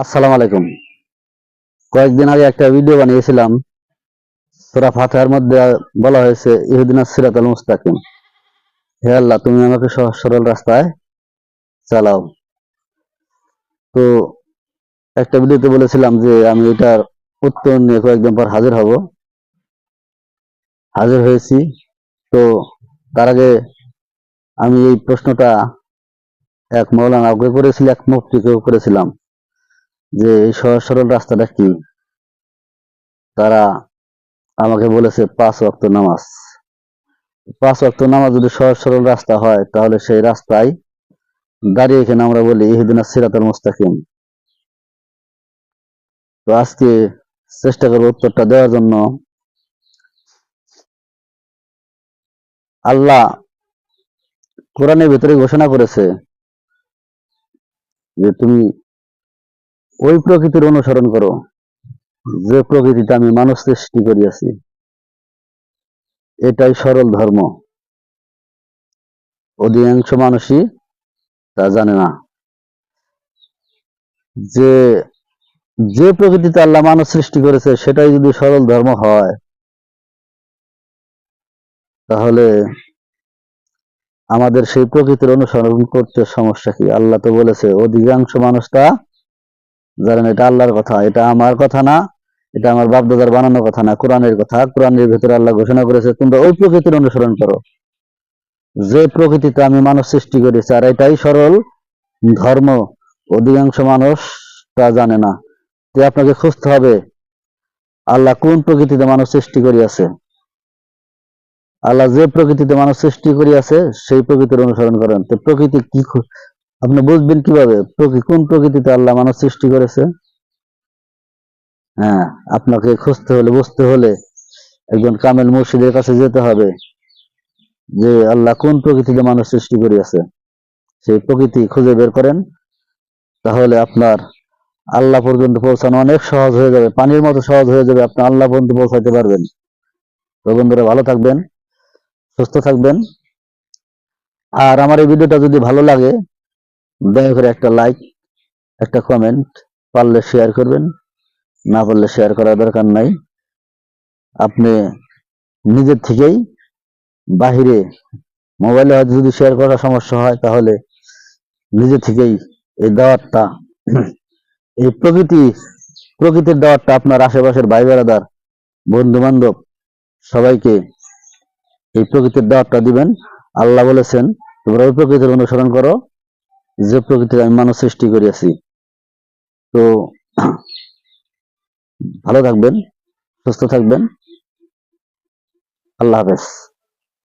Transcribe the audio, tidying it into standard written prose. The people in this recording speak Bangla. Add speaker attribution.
Speaker 1: আসসালামু আলাইকুম। কয়েকদিন আগে একটা ভিডিও বানিয়েছিলাম। সূরা ফাতিহার মধ্যে বলা হয়েছে ইহদিনাস সিরাতাল মুস্তাকিম। হে আল্লাহ, তুমি আমাকে সহজ সরল রাস্তায় চালাও। তো একটা ভিডিওতে বলেছিলাম যে আমি এটার উত্তর নিয়ে কয়েকদিন পর হাজির হব। হাজির হয়েছি। তো তার আগে আমি এই প্রশ্নটা এক মাওলানাকে করেছিলাম, এক মুফতিকেও করেছিলাম যে এই সহজ সরল রাস্তাটা কি। তারা আমাকে বলেছে 5 ওয়াক্ত নামাজ। 5 ওয়াক্ত নামাজ যদি সহজ সরল রাস্তা হয়, তাহলে সেই রাস্তায় দাঁড়িয়ে এখানে আমরা বলি ইহদিনাস সিরাতাল মুস্তাকিম। তো আজকে চেষ্টা করবো উত্তরটা দেওয়ার জন্য। আল্লাহ কোরআনের ভিতরে ঘোষণা করেছে যে তুমি ওই প্রকৃতির অনুসরণ করো যে প্রকৃতিতে আমি মানুষ সৃষ্টি করিয়াছি। এটাই সরল ধর্ম। অধিকাংশ মানুষই তা জানে না যে যে প্রকৃতিতে আল্লাহ মানুষ সৃষ্টি করেছে সেটাই যদি সরল ধর্ম হয়, তাহলে আমাদের সেই প্রকৃতির অনুসরণ করতে সমস্যা কি? আল্লাহ তো বলেছে অধিকাংশ মানুষ তা জানেন। এটা আল্লাহর কথা, এটা আমার কথা না, এটা আমার বাপদাদার বানানো কথা না, কোরআনের কথা। কোরআনের ভিতরে আল্লাহ ঘোষণা করেছে তোমরা ওই প্রকৃতির অনুসরণ করো যে প্রকৃতিতে আমি মানুষ সৃষ্টি করেছি। আর এটাই সরল ধর্ম। অধিকাংশ মানুষ তা জানে না। তো আপনাকে খুঁজতে হবে আল্লাহ কোন প্রকৃতিতে মানুষ সৃষ্টি করিয়াছে। আল্লাহ যে প্রকৃতিতে মানুষ সৃষ্টি করিয়াছে সেই প্রকৃতির অনুসরণ করেন। তো প্রকৃতি কি আপনি বুঝবেন কিভাবে কোন প্রকৃতিতে আল্লাহ মানুষ সৃষ্টি করেছে? হ্যাঁ, আপনাকে খুঁজতে হলে, বুঝতে হলে একজন কামেল মুর্শিদের কাছে যেতে হবে যে আল্লাহ কোন প্রকৃতিতে মানুষ সৃষ্টি করিয়াছে। সেই প্রকৃতি খুঁজে বের করেন, তাহলে আপনার আল্লাহ পর্যন্ত পৌঁছানো অনেক সহজ হয়ে যাবে, পানির মতো সহজ হয়ে যাবে। আপনি আল্লাহ পর্যন্ত পৌঁছাতে পারবেন। তো বন্ধুরা, ভালো থাকবেন, সুস্থ থাকবেন। আর আমার এই ভিডিওটা যদি ভালো লাগে, দয়া করে একটা লাইক, একটা কমেন্ট, পারলে শেয়ার করবেন, না পারলে শেয়ার করার দরকার নাই। আপনি নিজের থেকেই বাহিরে মোবাইলে হয়তো যদি শেয়ার করার সমস্যা হয়, তাহলে নিজে থেকেই এই দাওয়াতটা, এই প্রকৃতির দাওয়াতটা আপনার আশেপাশের ভাই বেড়াদার, বন্ধু বান্ধব সবাইকে এই প্রকৃতির দাওয়াতটা দিবেন। আল্লাহ বলেছেন তোমরা ওই প্রকৃতির অনুসরণ করো যে প্রকৃতির আমি মানুষ সৃষ্টি করিয়াছি। তো ভালো থাকবেন, সুস্থ থাকবেন। আল্লাহ হাফেজ।